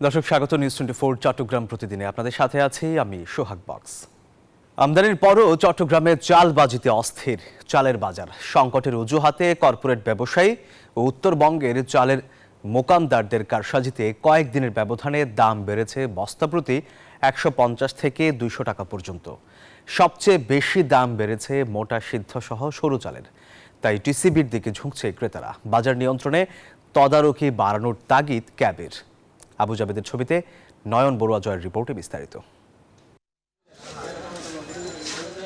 দর্শক স্বাগত নিউজ 24 চট্টগ্রাম প্রতিদিনে আপনাদের সাথে আছি আমি সোহাগ বক্স। আমদানির পরও চট্টগ্রামে চালবাজিতে অস্থির চালের বাজার। সংকটের অজুহাতে কর্পোরেট ব্যবসায়ী ও উত্তরবঙ্গের চালের মোকামদারদের কারসাজিতে কয়েকদিনের ব্যবধানে দাম বেড়েছে বস্তা প্রতি 150 থেকে 200 টাকা পর্যন্ত। সবচেয়ে বেশি দাম বেড়েছে মোটা সিদ্ধ সহ সরু চালের। তাই টিসিবির দিকে ঝুঁকছে ক্রেতারা। বাজার নিয়ন্ত্রণে তদারকি বাড়ানোর তাগিদ ক্যাবের। আবু জাবেদের ছবিতে নয়ন বড়ুয়া জয়ের রিপোর্টে বিস্তারিত।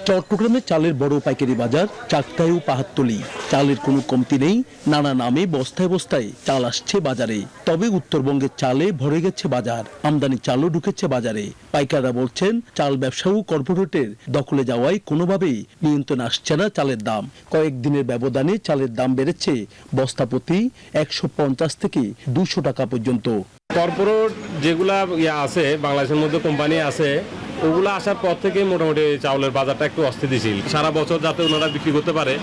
চট্টগ্রামে চালের বড় পাইকারি বাজার চাকতাই ও পাহাড়তলি। চালের কোনো কমতি নেই, নানা নামে বস্তায় বস্তায় চাল আসছে বাজারে। তবে উত্তরবঙ্গের চালে ভরে গেছে বাজার, আমদানি চালও ঢুকেছে বাজারে। পাইকাররা বলছেন চাল ব্যবসা ও কর্পোরেটের দখলে যাওয়ায় কোনোভাবেই নিয়ন্ত্রণ আসছে না চালের দাম। কয়েকদিনের ব্যবধানে চালের দাম বেড়েছে বস্তা প্রতি 150 থেকে 200 টাকা পর্যন্ত। কর্পোরেট যেগুলা আছে বাংলাদেশের মধ্যে কোম্পানি আছে, ওগুলো আসার পর থেকে মোটামুটি চাউলের বাজারটা একটু অস্থিতিশীল। সারা বছর যাতে ওনারা বিক্রি করতে পারে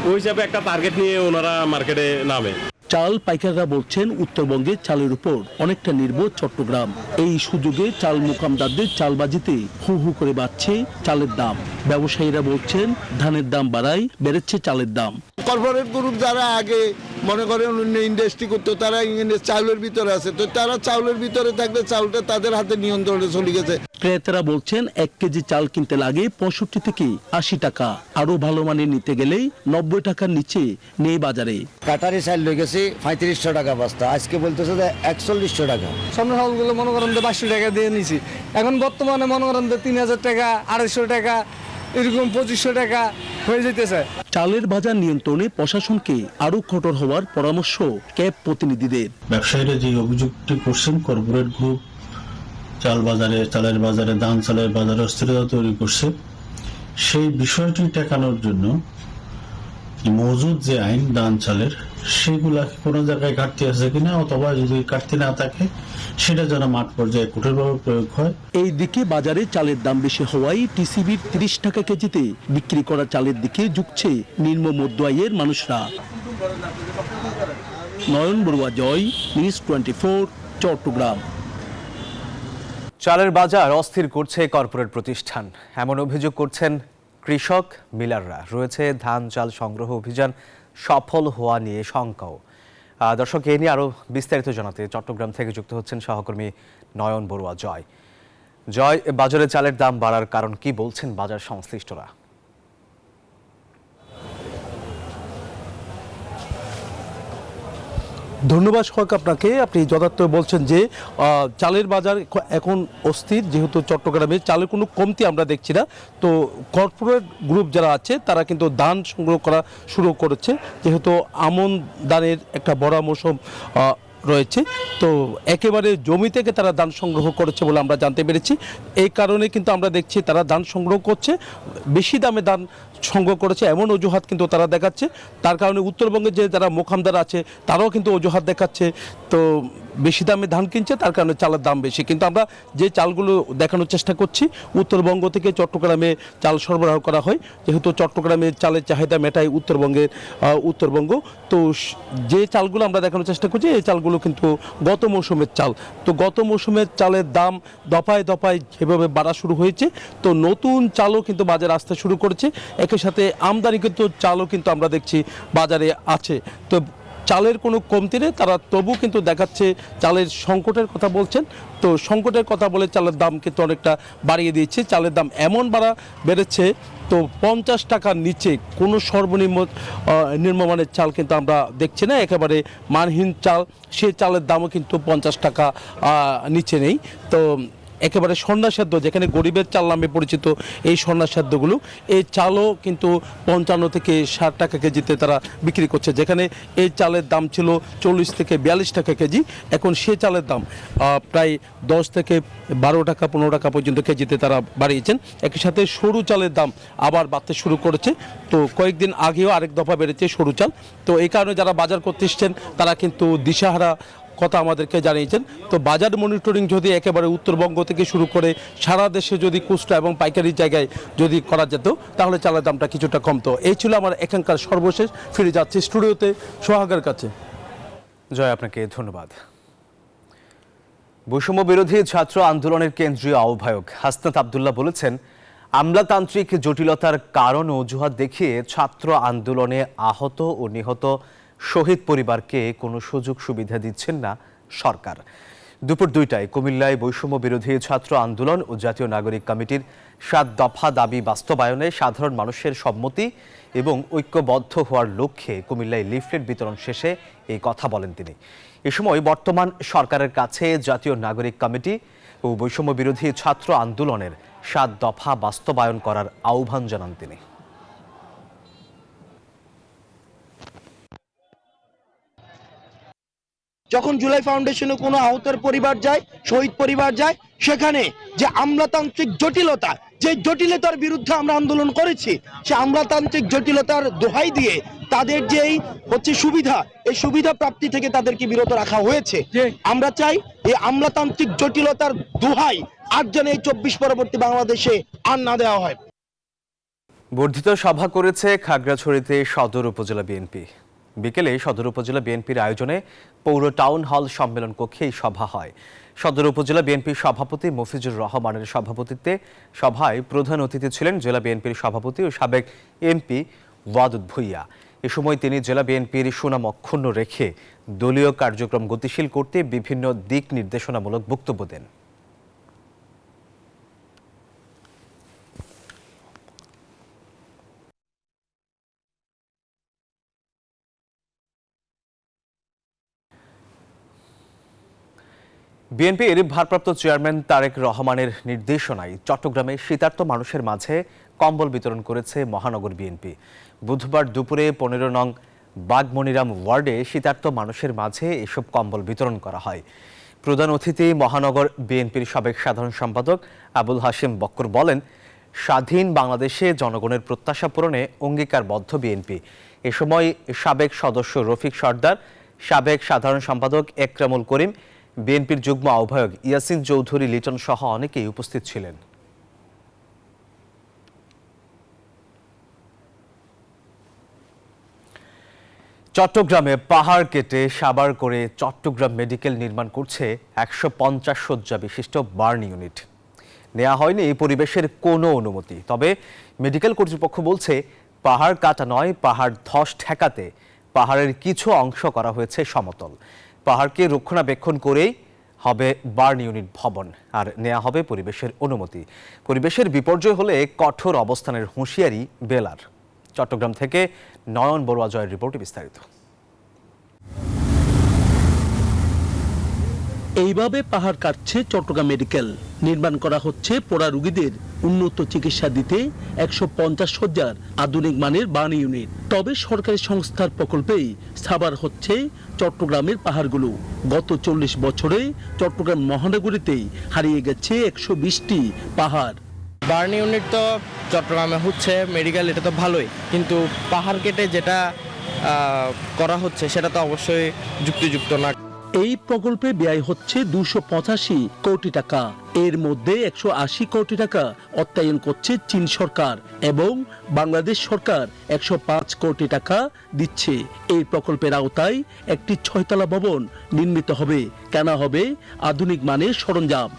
ওই হিসাবে একটা টার্গেট নিয়ে ওনারা মার্কেটে নামে। চাল পাইকাররা বলছেন উত্তরবঙ্গের চালের উপর অনেকটা নির্ভর চট্টগ্রাম। এই সুযোগে চাল মোকামদারদের চালবাজিতে হু হু করে বাড়ছে চালের দাম। ব্যবসায়ীরা বলছেন ধানের দাম বাড়ায় বেড়েছে চালের দাম। কর্পোরেট গ্রুপ যারা আগে মনে করেন অন্য ইন্ডাস্ট্রি করতো, তারা চাউলের ভিতরে আছে, তো তারা চাউলের ভিতরে থাকলে চাউলটা তাদের হাতে নিয়ন্ত্রণে চলে গেছে। ক্রেতারা বলছেন 1 কেজি চাল কিনতে লাগে 65 থেকে 80 টাকা। আরো ভালো মানের নিতে গেলেই 90 টাকার নিচে নেই বাজারে। কাটারি চাল লই গেছি 3500 টাকা বস্তা, আজকে বলতেছে যে 4100 টাকা। সামনের চালগুলো মনে করেন 2200 টাকা দিয়ে নিছি, এখন বর্তমানে মনে করেন 3000 টাকা 250 টাকা এরকম 2500 টাকা হয়ে যেতেছে। চালের বাজার নিয়ন্ত্রণে প্রশাসনকে আরো কঠোর হওয়ার পরামর্শ ক্যাব প্রতিনিধিদের। ব্যবসায়ীরা যে অভিযোগটি করছেন কর্পোরেট গ্রুপ চালের বাজারে ধান চালের বাজারে অস্থিরতা তৈরি করছে, সেই বিষয়টি ঠেকানোর জন্য মজুদ যে আইন ধান চালের সেগুলা কোনো জায়গায় ঘাটতি আছে কিনা, অথবা যদি ঘাটতি না থাকে সেটা যেন মাঠ পর্যায়ে কঠোরভাবে প্রয়োগ হয়। এই দিকে বাজারে চালের দাম বেশি হওয়ায় টিসিবির 30 টাকা কেজিতে বিক্রি করা চালের দিকে ঝুঁকছে নিম্ন মধ্য আয়ের মানুষরা। নয়ন বড়ুয়া জয়, নিউজ 24 চট্টগ্রাম। চালের বাজার অস্থির করছে কর্পোরেট প্রতিষ্ঠান, এমন অভিযোগ করছেন কৃষক মিলাররা। রয়েছে ধান চাল সংগ্রহ অভিযান সফল হওয়া নিয়ে শঙ্কাও। দর্শক, এ নিয়ে আরো বিস্তারিত জানাতে চট্টগ্রাম থেকে যুক্ত হচ্ছেন সহকর্মী নয়ন বড়ুয়া জয়। জয়, বাজারে চালের দাম বাড়ার কারণ কি বলছেন বাজার সংশ্লিষ্টরা? ধন্যবাদ সোহাগ আপনাকে। আপনি যথার্থ বলছেন যে চালের বাজার এখন অস্থির, যেহেতু চট্টগ্রামে চালের কোনো কমতি আমরা দেখছি না। তো কর্পোরেট গ্রুপ যারা আছে তারা কিন্তু ধান সংগ্রহ করা শুরু করেছে, যেহেতু আমন ধানের একটা বড় মৌসুম রয়েছে। তো একেবারে জমি থেকে তারা ধান সংগ্রহ করেছে বলে আমরা জানতে পেরেছি। এই কারণে কিন্তু আমরা দেখছি তারা ধান সংগ্রহ করছে, বেশি দামে ধান সংগ্রহ করেছে এমন অজুহাত কিন্তু তারা দেখাচ্ছে। তার কারণে উত্তরবঙ্গে যে যারা মোকামদার আছে তারাও কিন্তু অজুহাত দেখাচ্ছে, তো বেশি দামে ধান কিনছে, তার কারণে চালের দাম বেশি। কিন্তু আমরা যে চালগুলো দেখানোর চেষ্টা করছি, উত্তরবঙ্গ থেকে চট্টগ্রামে চাল সরবরাহ করা হয়, যেহেতু চট্টগ্রামের চালের চাহিদা মেটায় উত্তরবঙ্গ। তো যে চালগুলো আমরা দেখানোর চেষ্টা করছি এই চালগুলো কিন্তু গত মৌসুমের চাল। তো গত মৌসুমের চালের দাম দফায় দফায় যেভাবে বাড়া শুরু হয়েছে, তো নতুন চালও কিন্তু বাজারে আসতে শুরু করেছে। একই সাথে আমদানিকৃত চালও কিন্তু আমরা দেখছি বাজারে আছে। তো চালের কোনো কমতি নেই, তারা তবু কিন্তু দেখাচ্ছে চালের সংকটের কথা বলছেন। তো সংকটের কথা বলে চালের দাম কিন্তু অনেকটা বাড়িয়ে দিয়েছে। চালের দাম এমন বেড়েছে, তো 50 টাকার নিচে কোনো নিম্নমানের চাল কিন্তু আমরা দেখছি না। একেবারে মানহীন চাল, সেই চালের দামও কিন্তু 50 টাকা নিচে নেই। তো একেবারে সন্ন্যাসাধ্য, যেখানে গরিবের চাল নামে পরিচিত এই সন্ন্যাসাধ্যগুলো, এই চালও কিন্তু 55 থেকে 60 টাকা কেজিতে তারা বিক্রি করছে। যেখানে এই চালের দাম ছিল 40 থেকে 42 টাকা কেজি, এখন সে চালের দাম প্রায় 10 থেকে 12 টাকা 15 টাকা পর্যন্ত কেজিতে তারা বাড়িয়েছেন। একই সাথে সরু চালের দাম আবার বাড়তে শুরু করেছে। তো কয়েকদিন আগেও আরেক দফা বেড়েছে সরু চাল। তো এই কারণে যারা বাজার করতে এসছেন তারা কিন্তু দিশাহারা কথা আমাদেরকে জানিয়েছেন। তো বাজার মনিটরিং যদি একেবারে উত্তরবঙ্গ থেকে শুরু করে সারা দেশে যদি খুচরা এবং পাইকারি জায়গায় যদি করা যেত, তাহলে চালের দামটা কিছুটা কমতো। এই ছিল আমার এখানকার সর্বশেষ। ফিরে যাচ্ছি স্টুডিওতে সোহাগের কাছে। জয়, আপনাকে ধন্যবাদ। বৈষম্য বিরোধী ছাত্র আন্দোলনের কেন্দ্রীয় আহ্বায়ক হাসনাত আব্দুল্লাহ বলেছেন, আমলাতান্ত্রিক জটিলতার কারণ ও অজুহাত দেখিয়ে ছাত্র আন্দোলনে আহত ও নিহত শহীদ পরিবারকে কোনো সুযোগ সুবিধা দিচ্ছেন না সরকার। দুপুর 2টায় কুমিল্লায় বৈষম্য বিরোধী ছাত্র আন্দোলন ও জাতীয় নাগরিক কমিটির 7 দফা দাবি বাস্তবায়নে সাধারণ মানুষের সম্মতি এবং ঐক্যবদ্ধ হওয়ার লক্ষ্যে কুমিল্লায় লিফলেট বিতরণ শেষে এই কথা বলেন তিনি। এ সময় বর্তমান সরকারের কাছে জাতীয় নাগরিক কমিটি ও বৈষম্য বিরোধী ছাত্র আন্দোলনের 7 দফা বাস্তবায়ন করার আহ্বান জানান তিনি। যখন জুলাই ফাউন্ডেশনে কোনো আহতের পরিবার যায়, শহীদ পরিবার যায়, সেখানে যে আমলাতান্ত্রিক জটিলতা, যে জটিলতার বিরুদ্ধে আমরা আন্দোলন করেছি, সে আমলাতান্ত্রিক জটিলতার দোহাই দিয়ে তাদের যেই সুবিধা, এই সুবিধা প্রাপ্তি থেকে তাদেরকে বিরত রাখা হয়েছে। আমরা চাই এই আমলাতান্ত্রিক জটিলতার দোহাই আর যেন এই 24 পরবর্তী বাংলাদেশে আর না দেওয়া হয়। বর্ধিত সভা করেছে খাগড়াছড়িতে সদর উপজেলা বিএনপি। বিকেলে সদর উপজেলা বিএনপির আয়োজনে পৌর টাউন হল সম্মেলন কক্ষে এই সভা হয়। সদর উপজেলা বিএনপির সভাপতি মফিজুর রহমানের সভাপতিত্বে সভায় প্রধান অতিথি ছিলেন জেলা বিএনপির সভাপতি ও সাবেক এমপি ওয়াদুদ ভুইয়া। এ সময় তিনি জেলা বিএনপির সুনাম অক্ষুণ্ণ রেখে দলীয় কার্যক্রম গতিশীল করতে বিভিন্ন দিক নির্দেশনামূলক বক্তব্য দেন। বিএনপির ভারপ্রাপ্ত চেয়ারম্যান তারেক রহমানের নির্দেশনায় চট্টগ্রামে শীতার্ত মানুষের মাঝে কম্বল বিতরণ করেছে মহানগর বিএনপি। বুধবার দুপুরে 15 নং বাগমনিরাম ওয়ার্ডে শীতার্ত মানুষের মাঝে এসব কম্বল বিতরণ করা হয়। প্রধান অতিথি মহানগর বিএনপির সাবেক সাধারণ সম্পাদক আবুল হাশেম বক্কর বলেন, স্বাধীন বাংলাদেশে জনগণের প্রত্যাশা পূরণে অঙ্গীকারবদ্ধ বিএনপি। এ সময় সাবেক সদস্য রফিক সর্দার, সাবেক সাধারণ সম্পাদক একরামুল করিম, বিএনপির যুগ্ম আহ্বায়ক ইয়াসিন চৌধুরী লিটন সহ অনেকেই উপস্থিত ছিলেন। চট্টগ্রামে পাহাড় কেটে সাবার করে চট্টগ্রাম মেডিকেল নির্মাণ করছে 150 শয্যা বিশিষ্ট বার্ন ইউনিট। নেওয়া হয়নি এই পরিবেশের কোনো অনুমতি। তবে মেডিকেল কর্তৃপক্ষ বলছে, পাহাড় কাটা নয়, পাহাড় ধস ঠেকাতে পাহাড়ের কিছু অংশ করা হয়েছে সমতল। পাহাড়কে রক্ষণাবেক্ষণ করেই হবে বার্ন ইউনিট ভবন, আর নেওয়া হবে পরিবেশের অনুমতি। পরিবেশের বিপর্যয় হলে কঠোর অবস্থানের হুঁশিয়ারি বেলার। চট্টগ্রাম থেকে নয়ন বড়ুয়া জয়ের রিপোর্টে বিস্তারিত। এইভাবে পাহাড় কাটছে চট্টগ্রাম মেডিকেল। নির্মাণ করা হচ্ছে পোড়া রোগীদের উন্নত চিকিৎসা দিতে 150 শয্যার আধুনিক মানের বার্ন ইউনিট। তবে সরকারি সংস্থার প্রকল্পেই সাবার হচ্ছে চট্টগ্রামের পাহাড়গুলো। গত 40 বছরে চট্টগ্রাম মহানগরীতেই হারিয়ে গেছে 120টি পাহাড়। বার্ন ইউনিট তো চট্টগ্রামে হচ্ছে, মেডিকেল এটা তো ভালোই, কিন্তু পাহাড় কেটে যেটা করা হচ্ছে সেটা তো অবশ্যই যুক্তিযুক্ত না। এই প্রকল্পে ব্যয় হচ্ছে 285 কোটি টাকা। এর মধ্যে 180 কোটি টাকা অর্থায়ন করছে চীন সরকার এবং বাংলাদেশ সরকার 105 কোটি টাকা দিচ্ছে। এই প্রকল্পের আওতায় একটি 6তলা ভবন নির্মিত হবে, কেনা হবে আধুনিক মানের সরঞ্জাম।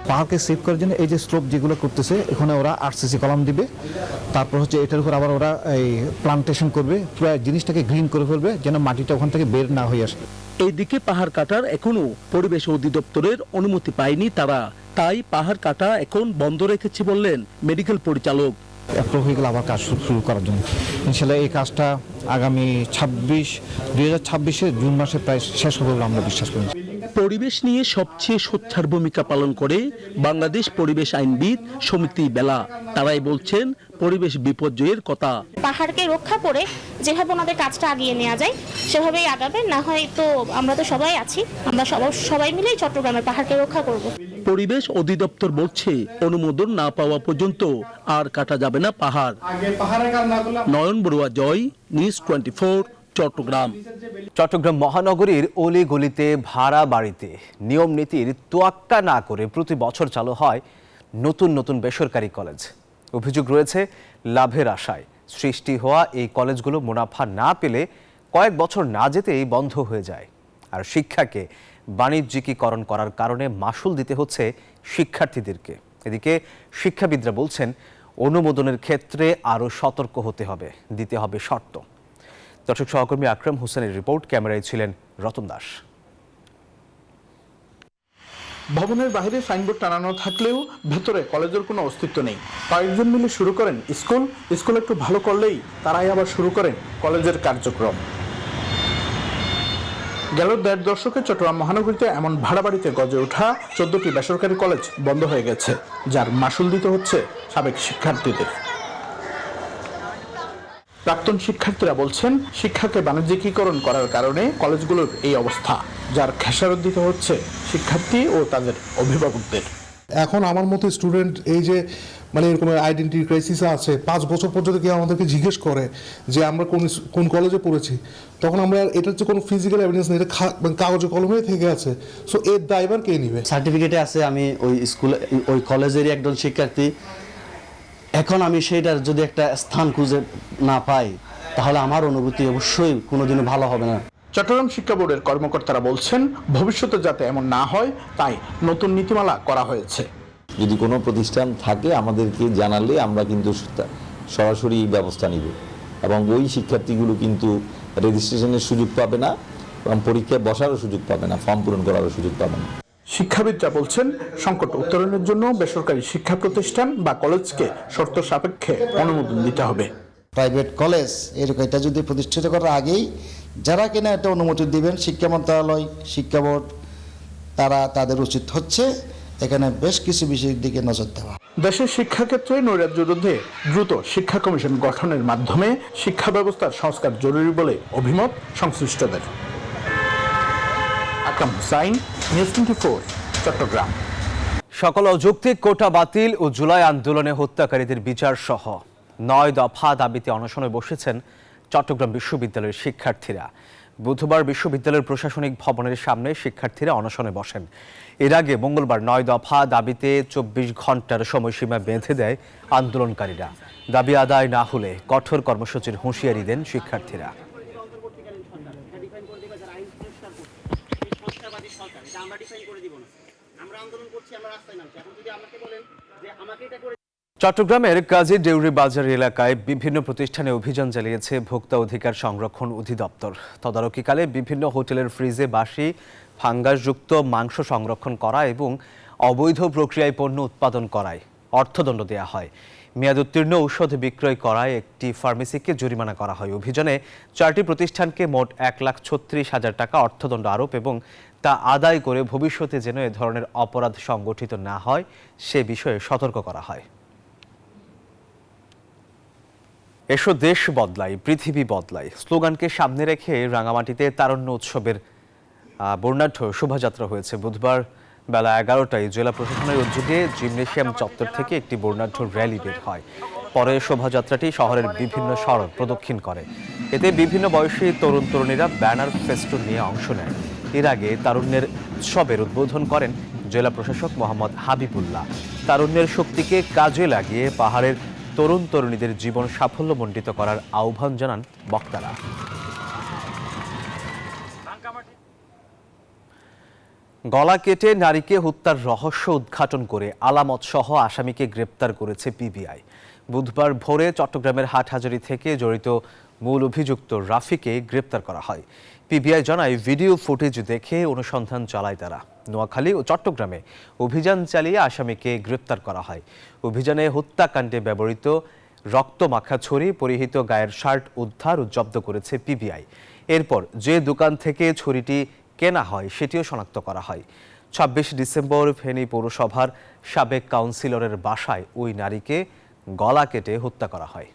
পাহাড়কে সেভ করার জন্য এই যে স্লোপ যেগুলো করতেছে, এখানে ওরা আরসিসি কলাম দিবে, তারপর হচ্ছে এটার উপর আবার ওরা এই প্লান্টেশন করবে, পুরো জিনিসটাকে গ্রিন করে ফেলবে যেন মাটিটা ওখান থেকে বের না হয়ে আসে। এইদিকে পাহাড় কাটার এখনো পরিবেশ অধিদপ্তরের অনুমতি পায়নি তারা, তাই পাহাড় কাটা এখন বন্ধ রেখেছে বললেন মেডিকেল পরিচালক। অ্যাপ্রুভ হয়ে গেলে আবার কাজ শুরু করার জন্য ইনশাল্লাহ এই কাজটা আগামী 2026 জুন মাসে প্রায় শেষ হবে বলে আমরা বিশ্বাস করি। পরিবেশ নিয়ে সবচেয়ে সোচ্চার ভূমিকা পালন করে বাংলাদেশ পরিবেশ আইনবিদ সমিতি বেলা। তারাই বলছেন পরিবেশ বিপর্যয়ের কথা। পাহাড়কে রক্ষা করে যেভাবে ওনাদের কাজটা আগিয়ে নেওয়া যায় সেভাবেই আগাবে, না হয় তো আমরা তো সবাই আছি, আমরা সবাই মিলেই চট্টগ্রামের পাহাড়কে রক্ষা করব। পরিবেশ অধিদপ্তর বলছে অনুমোদন না পাওয়া পর্যন্ত আর কাটা যাবে না পাহাড়। নয়ন বড়ুয়া জয়, নিউজ 24, চট্টগ্রাম। চট্টগ্রাম মহানগরীর অলি গলিতে ভাড়া বাড়িতে নিয়ম নীতির তোয়াক্কা না করে প্রতি বছর চালু হয় নতুন নতুন বেসরকারি কলেজ। অভিযোগ রয়েছে, লাভের আশায় সৃষ্টি হওয়া এই কলেজগুলো মুনাফা না পেলে কয়েক বছর না যেতেই বন্ধ হয়ে যায়, আর শিক্ষাকে বাণিজ্যিকীকরণ করার কারণে মাশুল দিতে হচ্ছে শিক্ষার্থীদেরকে। এদিকে শিক্ষাবিদরা বলছেন অনুমোদনের ক্ষেত্রে আরও সতর্ক হতে হবে, দিতে হবে শর্ত। দর্শক সহকর্মী আকরাম হোসেনের রিপোর্ট, ক্যামেরায় ছিলেন রতন দাস। ভবনের বাইরে সাইনবোর্ড টানানো থাকলেও ভেতরে কলেজের কোনো অস্তিত্ব নেই। কয়েকজন মিলে শুরু করেন স্কুল একটু ভালো করলেই তারাই আবার শুরু করেন কলেজের কার্যক্রম। গেল ১.৫ দশকে চট্টগ্রাম মহানগরীতে এমন ভাড়া বাড়িতে গজে ওঠা ১৪টি বেসরকারি কলেজ বন্ধ হয়ে গেছে, যার মাশুল দিতে হচ্ছে সাবেক শিক্ষার্থীদের। প্রাক্তন শিক্ষার্থীরা বলছেন শিক্ষাকে বাণিজ্যিকীকরণ করার কারণে কলেজগুলোর এই অবস্থা, যার খেসারত দিতে হচ্ছে শিক্ষার্থী ও তাদের অভিভাবকদের। এখন আমার মতো স্টুডেন্ট এই যে এরকম আইডেন্টিটি ক্রাইসিস আছে, 5 বছর পর্যন্ত কেউ আমাদেরকে জিজ্ঞেস করে যে আমরা কোন কলেজে পড়েছি, তখন আমরা এটার যে কোনো ফিজিক্যাল এভিডেন্স নেই, এটা কাগজে কলমে থেকে আছে। সো এর দায়ভার কে নিবে? সার্টিফিকেটে আছে আমি ওই কলেজেরই একজন শিক্ষার্থী। এখন আমি সেইটার যদি একটা স্থান খুঁজে না পাই, তাহলে আমার অনুভূতি অবশ্যই কোনোদিনও ভালো হবে না। চট্টগ্রাম শিক্ষা বোর্ডের কর্মকর্তারা বলছেন ভবিষ্যতে যাতে এমন না হয় তাই নতুন নীতিমালা করা হয়েছে। যদি কোনো প্রতিষ্ঠান থাকে আমাদেরকে জানালে আমরা কিন্তু সরাসরি ব্যবস্থা নিব, এবং ওই শিক্ষার্থীগুলো কিন্তু রেজিস্ট্রেশনের সুযোগ পাবে না এবং পরীক্ষায় বসারও সুযোগ পাবে না, ফর্ম পূরণ করারও সুযোগ পাবে না। শিক্ষাবিদরা বলছেন সংকট উত্তরণের জন্য বেসরকারি শিক্ষা প্রতিষ্ঠান বা কলেজকে শর্ত সাপেক্ষে অনুমোদন দিতে হবে। প্রাইভেট কলেজ এরকম এটা যদি প্রতিষ্ঠিত করার আগেই যারা কিনা এটা অনুমতি দিবেন, শিক্ষা মন্ত্রণালয়, শিক্ষা বোর্ড, তাদের উচিত হচ্ছে এখানে বেশ কিছু বিষয়ের দিকে নজর দেওয়া। দেশের শিক্ষাক্ষেত্রে নৈরাজ্য রোধে দ্রুত শিক্ষা কমিশন গঠনের মাধ্যমে শিক্ষা ব্যবস্থার সংস্কার জরুরি বলে অভিমত সংশ্লিষ্টদের। আকরাম হুসাইন, নিউজ 24, চট্টগ্রাম। সকল অযৌক্তিক কোটা বাতিল ও জুলাই আন্দোলনে হত্যাকারীদের বিচার সহ 9 দফা দাবিতে অনশনে বসেছেন চট্টগ্রাম বিশ্ববিদ্যালয়ের শিক্ষার্থীরা। বুধবার বিশ্ববিদ্যালয়ের প্রশাসনিক ভবনের সামনে শিক্ষার্থীরা অনশনে বসেন। এর আগে মঙ্গলবার 9 দফা দাবিতে 24 ঘন্টার সময়সীমা বেঁধে দেয় আন্দোলনকারীরা। দাবি আদায় না হলে কঠোর কর্মসূচির হুঁশিয়ারি দেন শিক্ষার্থীরা। চট্টগ্রামের কাজী ডেউরি বাজার এলাকায় বিভিন্ন প্রতিষ্ঠানে অভিযান চালিয়েছে ভোক্তা অধিকার সংরক্ষণ অধিদপ্তর। তদারকিকালে বিভিন্ন হোটেলের ফ্রিজে বাসি ফাঙ্গাসযুক্ত মাংস সংরক্ষণ করা এবং অবৈধ প্রক্রিয়ায় পণ্য উৎপাদন করায় অর্থদণ্ড দেওয়া হয়। মেয়াদোত্তীর্ণ ঔষধ বিক্রয় করায় একটি ফার্মেসিকে জরিমানা করা হয়। অভিযানে 4টি প্রতিষ্ঠানকে মোট 1,36,000 টাকা অর্থদণ্ড আরোপ এবং তা আদায় করে ভবিষ্যতে যেন এ ধরনের অপরাধ সংগঠিত না হয় সে বিষয়ে সতর্ক করা হয়। এসো দেশ বদলাই, পৃথিবী বদলাই স্লোগানকে সামনে রেখে রাঙামাটিতে তারুণ্য উৎসবের বর্ণাঢ্য শোভাযাত্রা হয়েছে। বুধবার বেলা 11টায় জেলা প্রশাসনের উদ্যোগে জিমনেশিয়াম চত্বর থেকে একটি বর্ণাঢ্য র্যালি বের হয়। পরে শোভাযাত্রাটি শহরের বিভিন্ন সড়ক প্রদক্ষিণ করে। এতে বিভিন্ন বয়সী তরুণ তরুণীরা ব্যানার ফেস্টুন নিয়ে অংশ নেয়। এর আগে তারুণ্যের উৎসবের উদ্বোধন করেন জেলা প্রশাসক মোহাম্মদ হাবিবুল্লাহ। তারুণ্যের শক্তিকে কাজে লাগিয়ে পাহাড়ের তরুণ তরুণীদের জীবন সাফল্যমণ্ডিত করার আহ্বান জানান বক্তারা। গলা কেটে নারীকে হত্যার রহস্য উদ্ঘাটন করে আলামত সহ আসামিকে গ্রেপ্তার করেছে পিবিআই। বুধবার ভোরে চট্টগ্রামের হাটহাজারী থেকে জড়িত মূল অভিযুক্ত রাফিকে গ্রেপ্তার করা হয়। পিবিআই জানায় ভিডিও ফুটেজ দেখে অনুসন্ধান চালায় তারা। নোয়াখালী ও চট্টগ্রামে অভিযান চালিয়ে আসামিকে গ্রেপ্তার করা হয়। অভিযানে হত্যাকাণ্ডে ব্যবহৃত রক্তমাখা ছুরি, পরিহিত গায়ের শার্ট উদ্ধার ও জব্দ করেছে পিবিআই। এরপর যে দোকান থেকে ছুরিটি কেনা হয় সেটিও শনাক্ত করা হয়। 26 ডিসেম্বর ফেনী পৌরসভার সাবেক কাউন্সিলরের বাসায় ওই নারীকে গলা কেটে হত্যা করা হয়।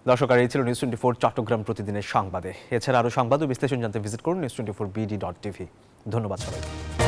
দর্শক, আর এই ছিল নিউজ 24 চট্টগ্রাম প্রতিদিনের সংবাদে। এছাড়া আরও সংবাদ ও বিশ্লেষণ জানতে ভিজিট করুন news24bd.tv। ধন্যবাদ সবাইকে।